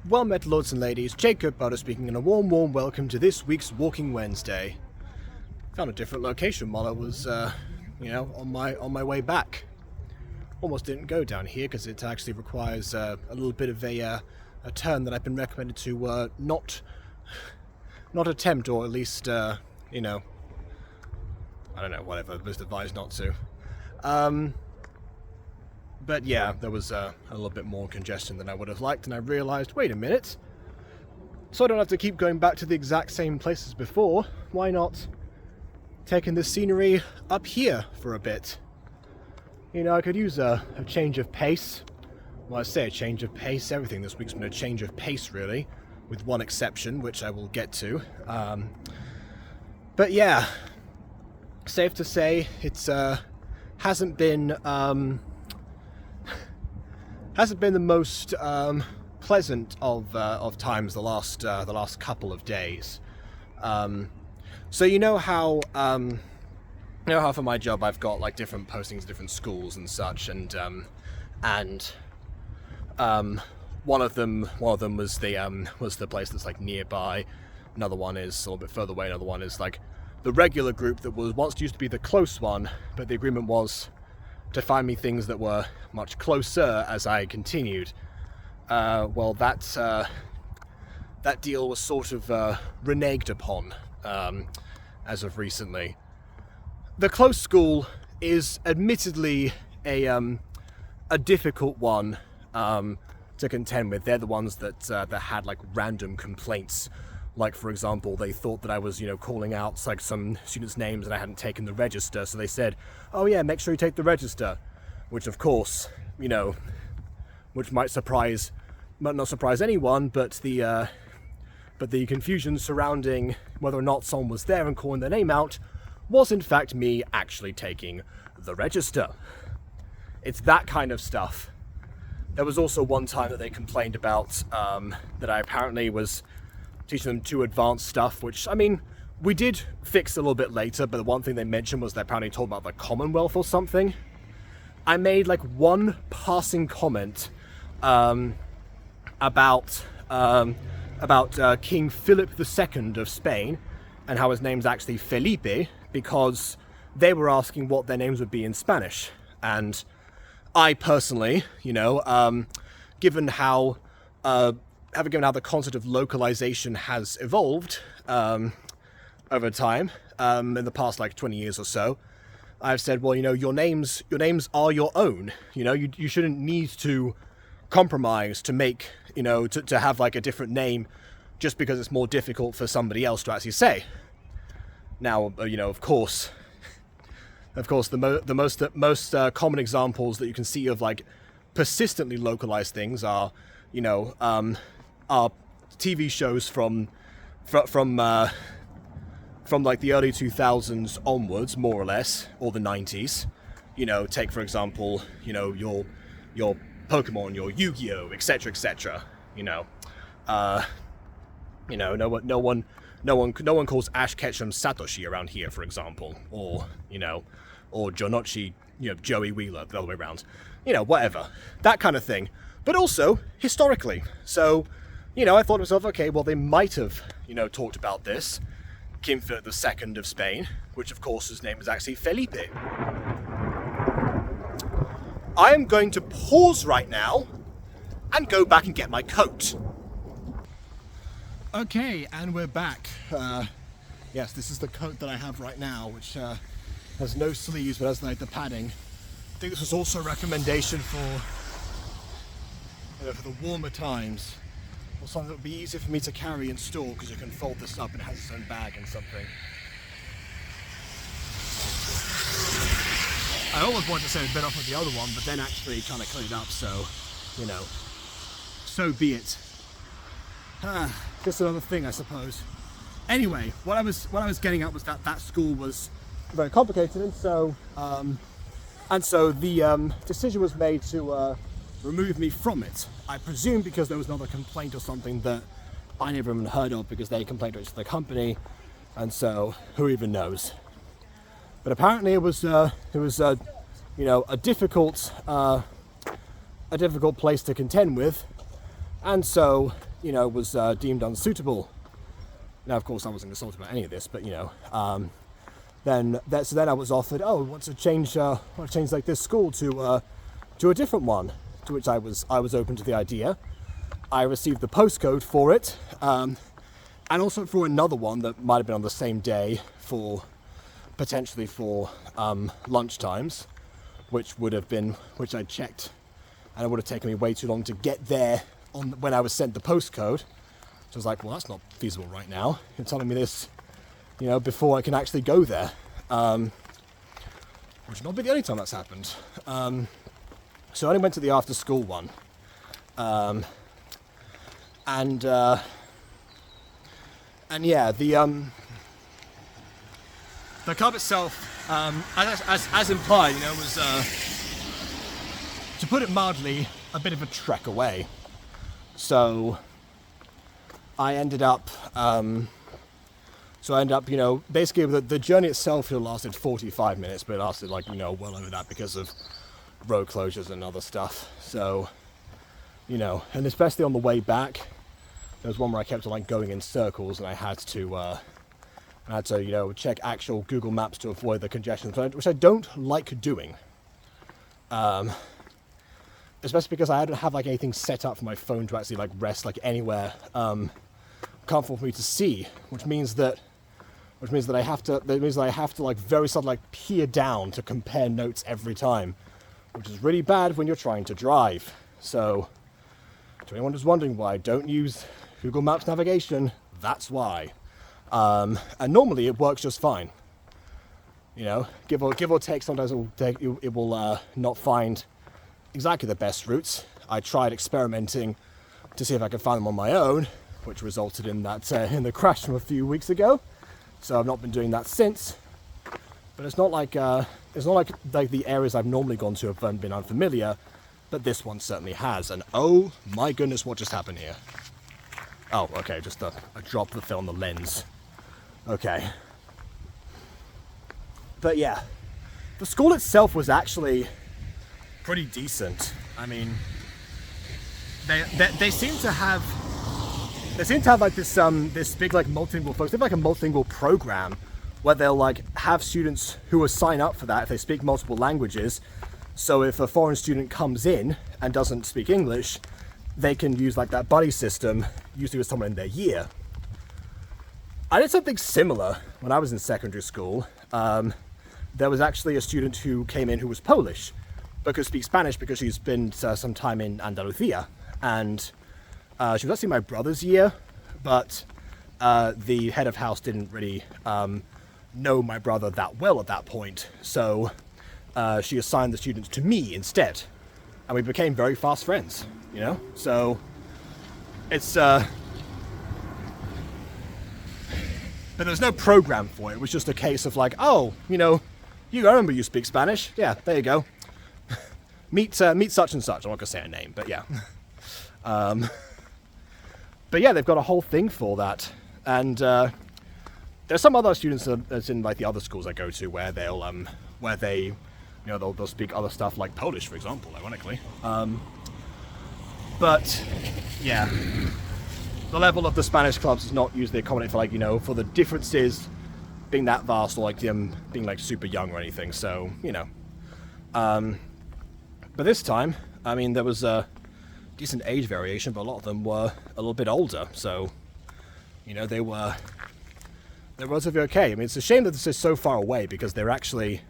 Well met, lords and ladies, Jacob Butter speaking, and a warm welcome to this week's Walking Wednesday. Found a different location while I was, on my way back. Almost didn't go down here because it actually requires a little bit of a turn that I've been recommended to not attempt, or at least, I don't know, whatever, was advised not to. But yeah, there was a little bit more congestion than I would have liked, and I realised, wait a minute, so I don't have to keep going back to the exact same place as before, why not taking the scenery up here for a bit? You know, I could use a change of pace. Well, I say a change of pace, everything this week's been a change of pace, really, with one exception, which I will get to. But yeah, safe to say, it's hasn't been the most pleasant of times the last couple of days. So you know how for my job I've got like different postings at different schools and such, and one of them was the place that's like nearby. Another one is a little bit further away. Another one is like the regular group that was once used to be the close one, but the agreement was to find me things that were much closer as I continued. Well, that deal was sort of reneged upon as of recently. The close school is admittedly a difficult one to contend with. They're the ones that had like random complaints. Like, for example, they thought that I was, calling out like some students' names and I hadn't taken the register, so they said, "Oh yeah, make sure you take the register," which of course, which might not surprise anyone, but the confusion surrounding whether or not someone was there and calling their name out was in fact me actually taking the register. It's that kind of stuff. There was also one time that they complained about that I apparently was teaching them too advanced stuff, which, I mean, we did fix a little bit later, but the one thing they mentioned was they apparently told about the Commonwealth or something. I made like one passing comment about King Philip II of Spain and how his name's actually Felipe, because they were asking what their names would be in Spanish. And I personally, given how the concept of localization has evolved over time, in the past like 20 years or so, I've said, well, your names are your own. You shouldn't need to compromise to make, to have like a different name just because it's more difficult for somebody else to actually say. Now, of course, the most common examples that you can see of like persistently localized things are TV shows from like the early 2000s onwards, more or less, or the 90s. Take for example, your Pokemon, your Yu-Gi-Oh, etc., etc. No one calls Ash Ketchum Satoshi around here, for example, or Jonochi, Joey Wheeler, the other way around. Whatever, that kind of thing. But also historically. So, I thought to myself, okay, well, they might have, talked about this. King Philip II of Spain, which of course his name is actually Felipe. I am going to pause right now and go back and get my coat. Okay, and we're back. Yes, this is the coat that I have right now, which has no sleeves but has like the padding. I think this was also a recommendation for the warmer times, or something that would be easier for me to carry and store, because you can fold this up and it has its own bag and something. I always wanted to say it's been off with the other one, but then actually trying to clean it up, so, so be it. Just another thing, I suppose. Anyway, what I was getting at was that school was very complicated, and so the decision was made to remove me from it. I presume because there was another complaint or something that I never even heard of, because they complained to the company, and so who even knows. But apparently it was a difficult place to contend with, and so, you know, was deemed unsuitable. Now, of course, I wasn't consulted about any of this, but, you know, then I was offered, oh, we want to change like this school to a different one, to which I was open to the idea. I received the postcode for it, and also for another one that might have been on the same day potentially for lunch times, which I checked, and it would have taken me way too long to get there when I was sent the postcode. So I was like, well, that's not feasible right now. You're telling me this, you know, before I can actually go there. Which will not be the only time that's happened. So I only went to the after school one. And yeah, the club itself, as implied, you know, was, to put it mildly, a bit of a trek away. So I ended up, you know, basically the journey itself lasted 45 minutes, but it lasted like, you know, well over that because of road closures and other stuff. So, you know, and especially on the way back, there was one where I kept on like going in circles, and I had to, you know, check actual Google Maps to avoid the congestion, which I don't like doing. Especially because I don't have like anything set up for my phone to actually like rest like anywhere comfortable for me to see, which means that I have to like very sort of like peer down to compare notes every time, which is really bad when you're trying to drive. So, to anyone who's wondering why I don't use Google Maps navigation, that's why. And normally it works just fine. You know, give or take, sometimes it will not find exactly the best routes. I tried experimenting to see if I could find them on my own, which resulted in that in the crash from a few weeks ago. So I've not been doing that since. But it's not like the areas I've normally gone to have been unfamiliar, but this one certainly has. And oh my goodness, what just happened here? Oh, okay, just a drop that fell on the lens. Okay. But yeah, the school itself was actually pretty decent. I mean, they seem to have like this big like multilingual focus. They have like a multilingual program where they'll like have students who will sign up for that if they speak multiple languages. So if a foreign student comes in and doesn't speak English, they can use like that buddy system, usually with someone in their year. I did something similar when I was in secondary school. There was actually a student who came in who was Polish, but could speak Spanish because she's been some time in Andalusia. And she was actually my brother's year, but the head of house didn't really know my brother that well at that point. So she assigned the students to me instead. And we became very fast friends, you know? So it's... But there's no program for it. It was just a case of like, oh, you know, I remember you speak Spanish. Yeah, there you go. Meet such and such. I'm not gonna say a name, but yeah. But yeah, they've got a whole thing for that. And there's some other students that's in like the other schools I go to where they'll speak other stuff like Polish, for example, ironically. But yeah. The level of the Spanish clubs is not usually accommodated for like, you know, for the differences being that vast, or like them being like super young or anything. So, you know. But this time, I mean, there was a decent age variation, but a lot of them were a little bit older. So, you know, they're relatively okay. I mean, it's a shame that this is so far away because they're actually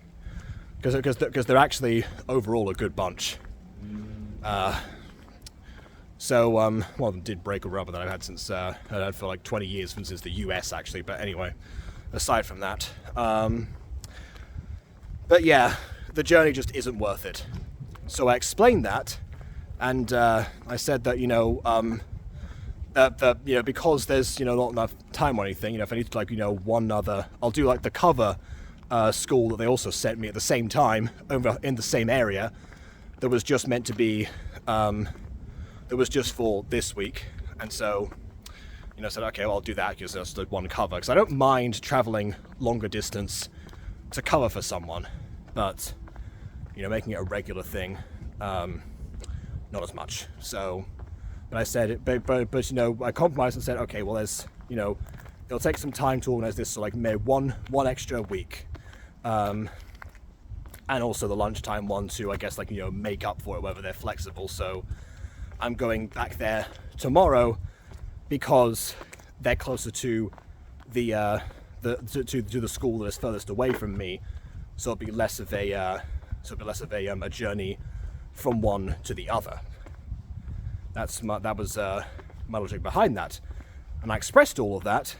overall a good bunch. So, one of them did break a rubber that I've had since, I've had for like 20 years, since the US actually, but anyway, aside from that. But yeah, the journey just isn't worth it. So I explained that, and I said that, you know, because there's, you know, not enough time or anything, you know, if I need to like, you know, I'll do like the cover school that they also sent me at the same time, over in the same area, that was just meant to be, it was just for this week. And so, you know, I said, okay, well, I'll do that because that's the one cover. Because I don't mind traveling longer distance to cover for someone, but, you know, making it a regular thing, not as much. So, But I said, but you know, I compromised and said, okay, well, there's, you know, it'll take some time to organize this, so like maybe one extra week, and also the lunchtime one to, I guess, like, you know, make up for it, whether they're flexible. So I'm going back there tomorrow because they're closer to the school that is furthest away from me, so it'll be less of a a journey from one to the other. That was my logic behind that, and I expressed all of that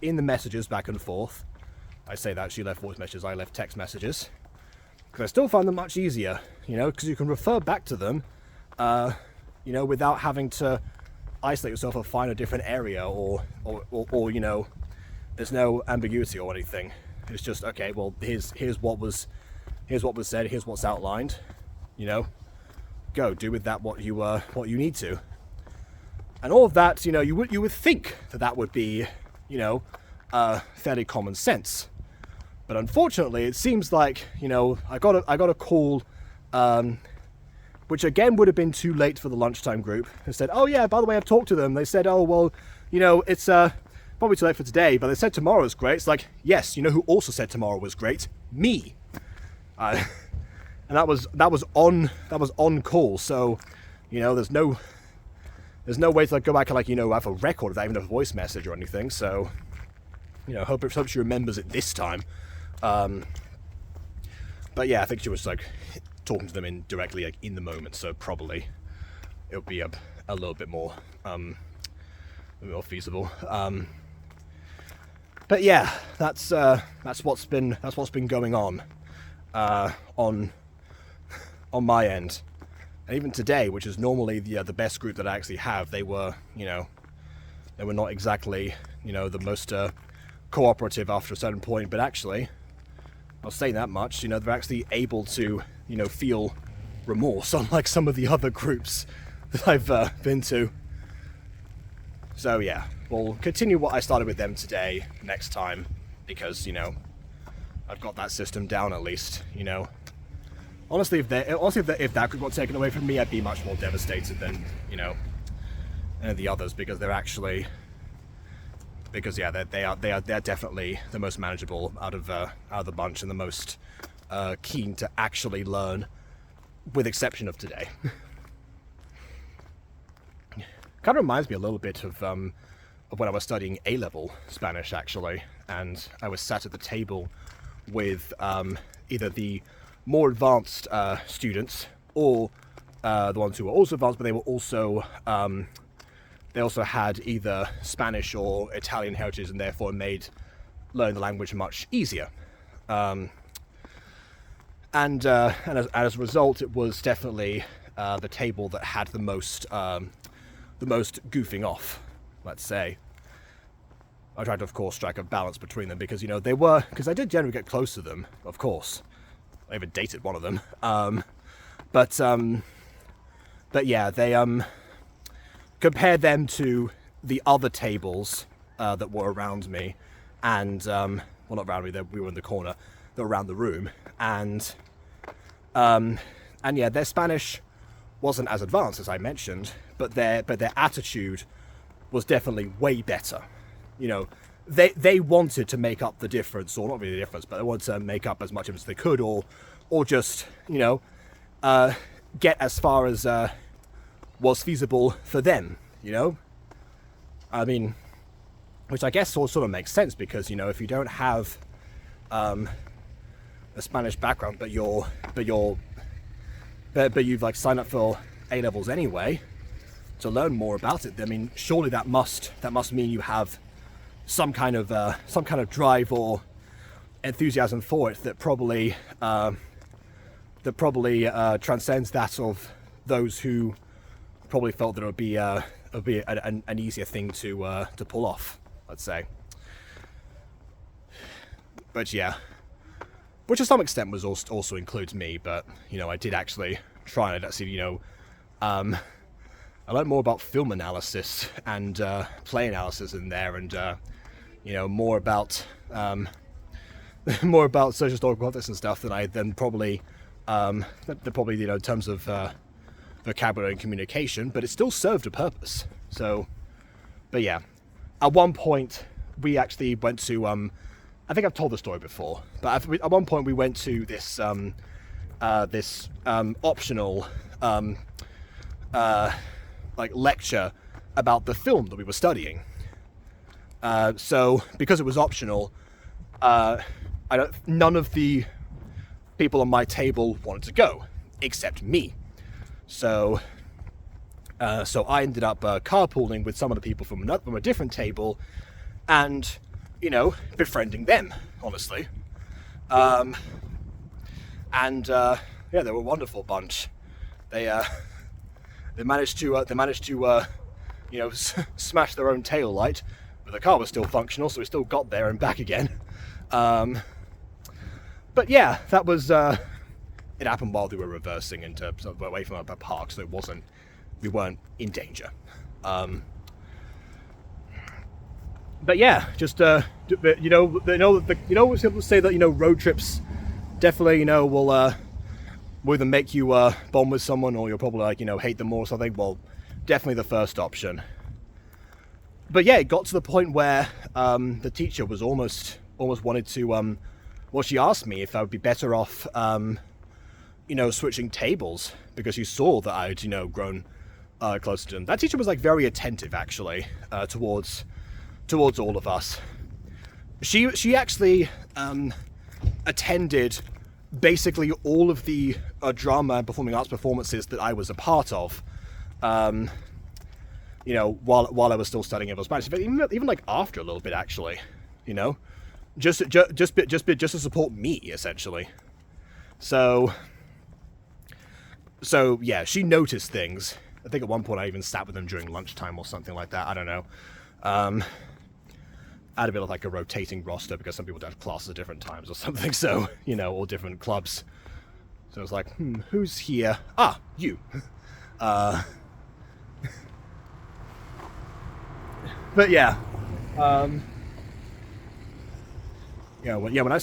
in the messages back and forth. I say that she left voice messages, I left text messages, because I still find them much easier, you know, because you can refer back to them, you know, without having to isolate yourself or find a different area, or you know, there's no ambiguity or anything. It's just, okay, well, here's what was said, here's what's outlined, you know, go do with that what you need to. And all of that, you know, you would think that would be, you know, fairly common sense. But unfortunately, it seems like, you know, I got a call, which again would have been too late for the lunchtime group, and said, oh yeah, by the way, I've talked to them. They said, oh, well, you know, it's probably too late for today, but they said tomorrow is great. It's like, yes, you know who also said tomorrow was great? Me. And that was on call. So, you know, there's no way to like go back and, like, you know, have a record of that, even a voice message or anything. So, you know, hope she remembers it this time. But yeah, I think she was like talking to them directly, like, in the moment. So probably it'll be a little bit more feasible. But yeah, that's what's been going on my end. And even today, which is normally the best group that I actually have, they were not exactly, you know, the most cooperative after a certain point. But actually, I'll say that much, you know, they're actually able to, you know, feel remorse, unlike some of the other groups that I've been to. So yeah, we'll continue what I started with them today next time, because, you know, I've got that system down at least, you know. Honestly, if that group got taken away from me, I'd be much more devastated than, you know, any of the others, because they're actually, yeah, they're definitely the most manageable out of the bunch, and the most keen to actually learn, with exception of today. Kind of reminds me a little bit of when I was studying A-level Spanish, actually, and I was sat at the table with either the more advanced students, or the ones who were also advanced, but they were also they also had either Spanish or Italian heritage, and therefore made learning the language much easier. And as a result, it was definitely the table that had the most goofing off, let's say. I tried to, of course, strike a balance between them, because, you know, because I did generally get close to them, of course. I even dated one of them. But yeah, they compared them to the other tables that were around me, and well, not around me, we were in the corner, they were around the room, and yeah, their Spanish wasn't as advanced as I mentioned, but their attitude was definitely way better. You know, they wanted to make up the difference, or not really the difference, but they wanted to make up as much of it as they could, or just, you know, get as far as was feasible for them, you know. I mean, which I guess sort of makes sense, because, you know, if you don't have a Spanish background, but you've like signed up for A-levels anyway to learn more about it, I mean, surely that must mean you have some kind of drive or enthusiasm for it that probably transcends that of those who probably felt that it would be an easier thing to pull off, let's say. But yeah, which to some extent was also includes me. But, you know, I did actually try and actually, you know, I learned more about film analysis and play analysis in there, and you know, more about social historical context and stuff than probably you know, in terms of vocabulary and communication, but it still served a purpose. So, but yeah, at one point we actually went to, I think I've told the story before, but at one point we went to this, optional, like lecture about the film that we were studying. So because it was optional, none of the people on my table wanted to go, except me. So I ended up carpooling with some of the people from a different table, and befriending them, honestly. Yeah, they were a wonderful bunch. They managed to smash their own tail light, but the car was still functional, so we still got there and back again. But yeah, that was it happened while they were reversing into away from a park, so we weren't in danger. But yeah, just people say that road trips definitely will either make you bond with someone, or you'll probably hate them more or something. Well, definitely the first option. But yeah, it got to the point where the teacher was almost wanted to she asked me if I would be better off switching tables, because she saw that I'd grown closer to them. That teacher was very attentive, actually, towards all of us. She actually attended basically all of the drama and performing arts performances that I was a part of. While I was still studying English Spanish, even after a little bit, actually, just to support me, essentially. So yeah, she noticed things. I think at one point I even sat with them during lunchtime or something like that. I don't know. I had a bit of a rotating roster because some people would have classes at different times or something. So all different clubs. So I was like, who's here? Ah, you. But yeah, when I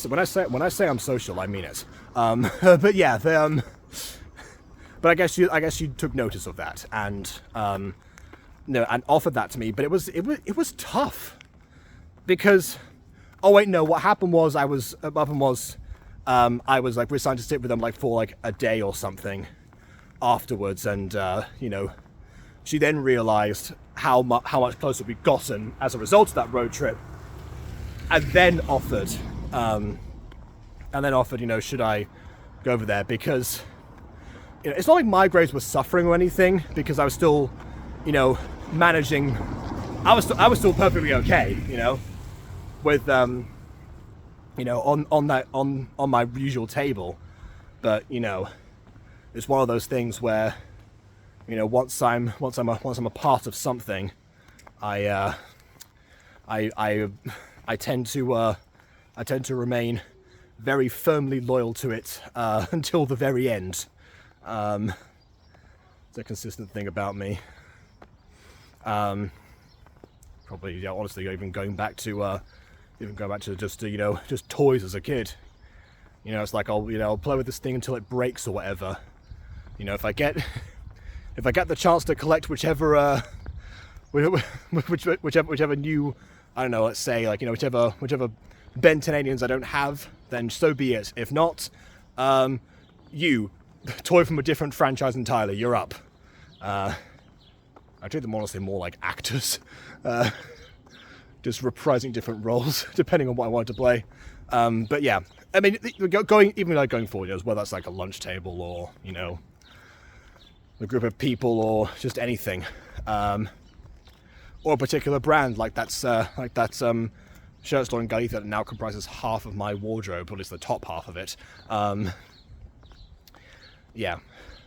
say I'm social, I mean it. But yeah, but I guess you took notice of that and and offered that to me. But it was tough, because what happened was we were assigned to sit with them for a day or something afterwards, and she then realized how much closer we'd gotten as a result of that road trip, and then offered, should I go over there, because it's not like my grades were suffering or anything, because I was still, managing. I was still perfectly okay, with on my usual table, but it's one of those things where once I'm a part of something, I tend to remain very firmly loyal to it until the very end. It's a consistent thing about me. Probably, honestly, even going back to just toys as a kid. It's like I'll play with this thing until it breaks or whatever. If I get the chance to collect whichever new, I don't know, let's say whichever Ben 10 aliens I don't have, then so be it. If not, you toy from a different franchise entirely. You're up. I treat them honestly more like actors, just reprising different roles depending on what I wanted to play. But yeah, I mean, going forward, as well, that's a lunch table or a group of people or just anything, or a particular brand like that shirt store in Galicia that now comprises half of my wardrobe, or at least the top half of it. Yeah,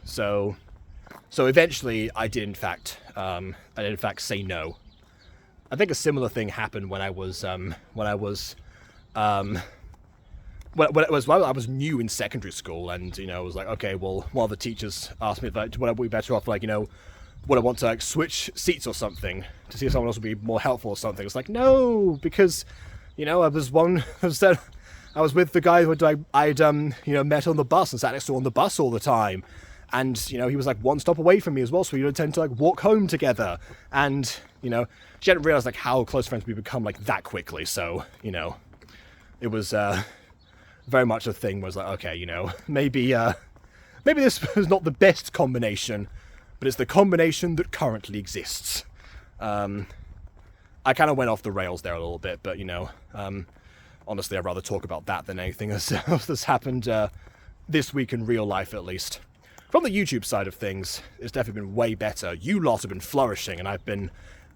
so eventually I did in fact say no. I think a similar thing happened when I was new in secondary school, and I was like, okay, well, one of the teachers asked me if would I be better off would I want to switch seats or something to see if someone else would be more helpful or something. It's like, no, because I was with the guy who I'd met on the bus and sat next to on the bus all the time, And, you know, he was like one stop away from me as well, so we would tend to like walk home together. And, you know, she hadn't realized like how close friends we become like that quickly. So, you know, it was very much a thing where it's like, okay, you know, maybe this was not the best combination, but it's the combination that currently exists. I kind of went off the rails there a little bit, but, you know, honestly, I'd rather talk about that than anything else that's happened this week in real life, at least. From the YouTube side of things, it's definitely been way better. You lot have been flourishing, and I've been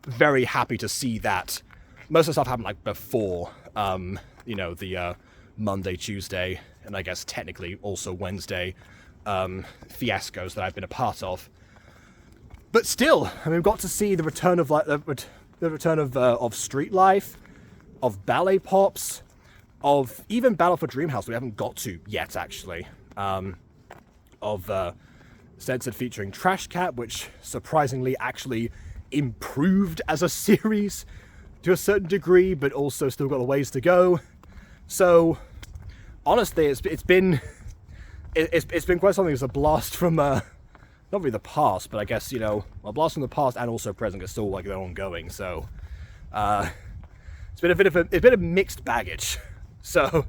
very happy to see that. Most of the stuff happened like before, you know, the Monday, Tuesday, and I guess technically also Wednesday fiascos that I've been a part of. But still, I mean, we've got to see the return of like the return of street life, of ballet pops, of even Battle for Dreamhouse we haven't got to yet actually. Of Censored featuring Trash Cat, which surprisingly actually improved as a series to a certain degree, but also still got a ways to go. So honestly, it's been quite something. It's a blast from not really the past, but I guess, you know, a blast from the past and also present is still like they're ongoing. So it's been a bit of mixed baggage. So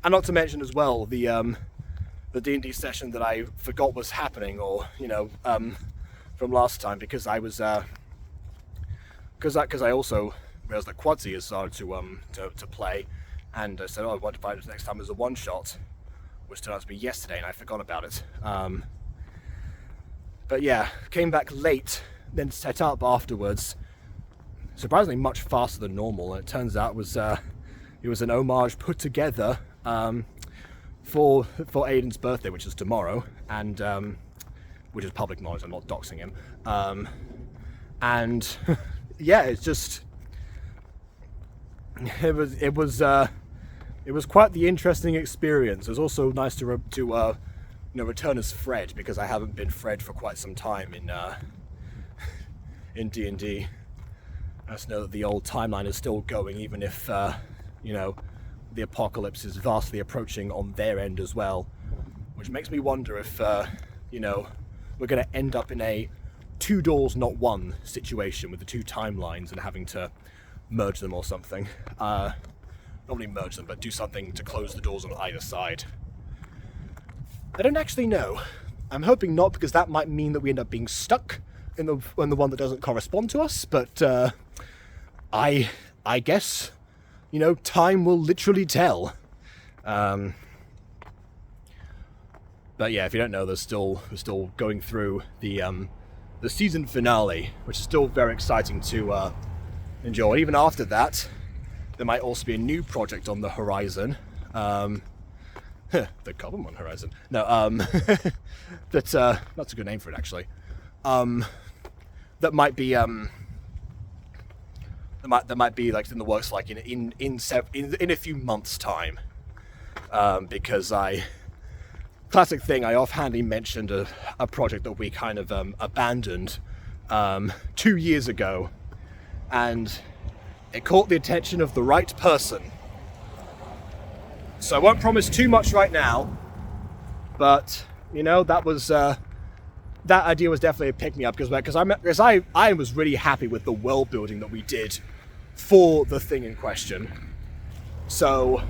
and not to mention as well the D&D session that I forgot was happening, or, you know, from last time, because I was because I also realized that Quadzy has started to play, and I said, oh, I want to find it next time as a one shot, which turned out to be yesterday, and I forgot about it. But yeah, came back late, then set up afterwards, surprisingly much faster than normal, and it turns out it was an homage put together for Aiden's birthday, which is tomorrow, and which is public knowledge. I'm not doxing him. And yeah, it's just it was quite the interesting experience. It was also nice to you know, return as Fred, because I haven't been Fred for quite some time in D&D. Nice to know that the old timeline is still going, even if you know, the apocalypse is vastly approaching on their end as well, which makes me wonder if you know, we're going to end up in a two doors not one situation with the two timelines and having to merge them or something. Not really merge them, but do something to close the doors on either side. I don't actually know. I'm hoping not, because that might mean that we end up being stuck in the one that doesn't correspond to us, but I guess, you know, time will literally tell. But yeah, if you don't know, we're still going through the season finale, which is still very exciting to enjoy. Even after that, there might also be a new project on the horizon. The Common Horizon. No, that's a good name for it, actually. That might be like in the works, like in a few months' time, because classic thing, I offhandedly mentioned a project that we kind of abandoned 2 years ago, and it caught the attention of the right person. So I won't promise too much right now, but, you know, that idea was definitely a pick-me-up, because I was really happy with the world building that we did for the thing in question. So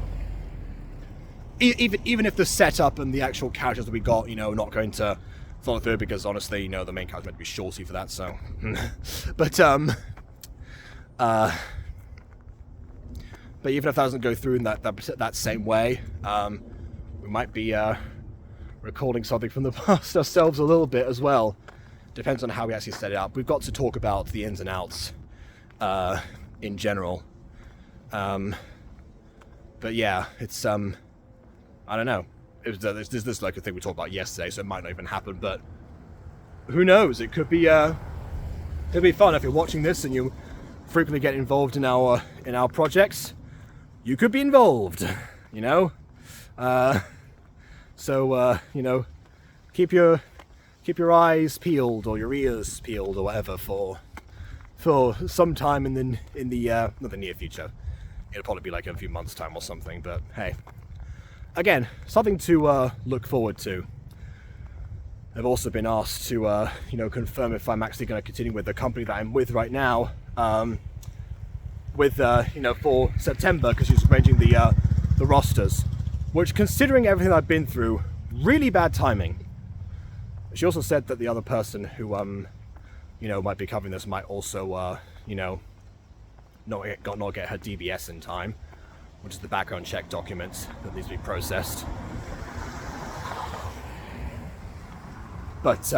even if the setup and the actual characters that we got, you know, not going to follow through, because honestly, you know, the main character's meant to be shorty for that, so but even if that doesn't go through in that same way, we might be recording something from the past ourselves a little bit as well. Depends on how we actually set it up. We've got to talk about the ins and outs in general. But yeah, it's I don't know. This like a thing we talked about yesterday, so it might not even happen. But who knows? It could be fun if you're watching this and you frequently get involved in our projects. You could be involved, you know. So you know, keep your eyes peeled or your ears peeled or whatever for some time in the not the near future. It'll probably be like in a few months' time or something. But hey, again, something to look forward to. I've also been asked to, confirm if I'm actually going to continue with the company that I'm with right now, for September, because she's arranging the rosters, which, considering everything I've been through, really bad timing. She also said that the other person who, might be covering this might also, not get her DBS in time, which is the background check document that needs to be processed. But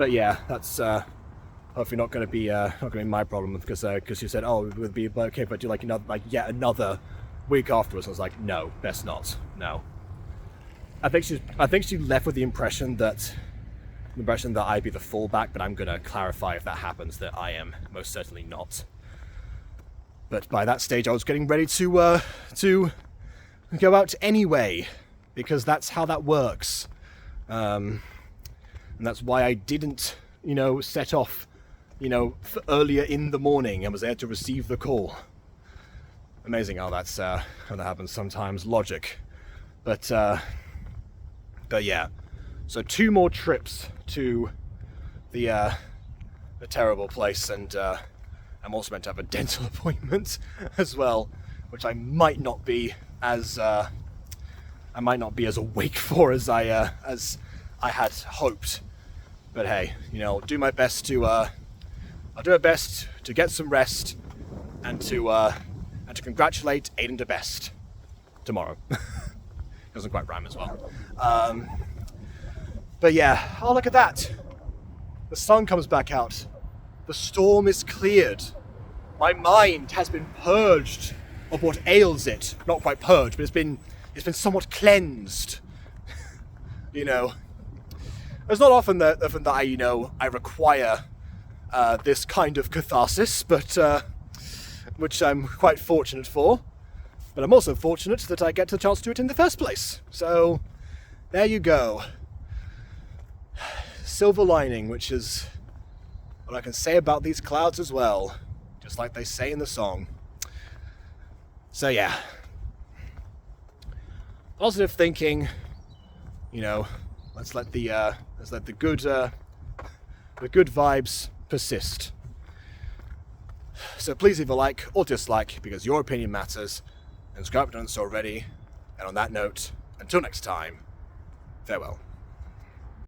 yeah, that's hopefully not going to be my problem, because she said, oh, it would be okay if I do yet another week afterwards. I was like, no, best not. No. I think she left with the impression that I'd be the fallback, but I'm going to clarify if that happens that I am most certainly not. But by that stage, I was getting ready to go out anyway, because that's how that works. And that's why I didn't, set off, earlier in the morning and was there to receive the call. Amazing how that happens sometimes. Logic. But yeah. So 2 more trips to the terrible place, and I'm also meant to have a dental appointment as well, which I might not be as awake for as I had hoped. But hey, I'll do my best to get some rest and to congratulate Aiden to best tomorrow. Doesn't quite rhyme as well. But yeah, oh, look at that. The sun comes back out. The storm is cleared. My mind has been purged of what ails it. Not quite purged, but it's been somewhat cleansed. It's not often that I require this kind of catharsis, but which I'm quite fortunate for. But I'm also fortunate that I get the chance to do it in the first place. So there you go. Silver lining, which is what I can say about these clouds as well, just like they say in the song. So yeah, positive thinking. Let's let the good vibes persist. So please leave a like or dislike, because your opinion matters, and subscribe if you haven't done so already. And on that note, until next time, farewell.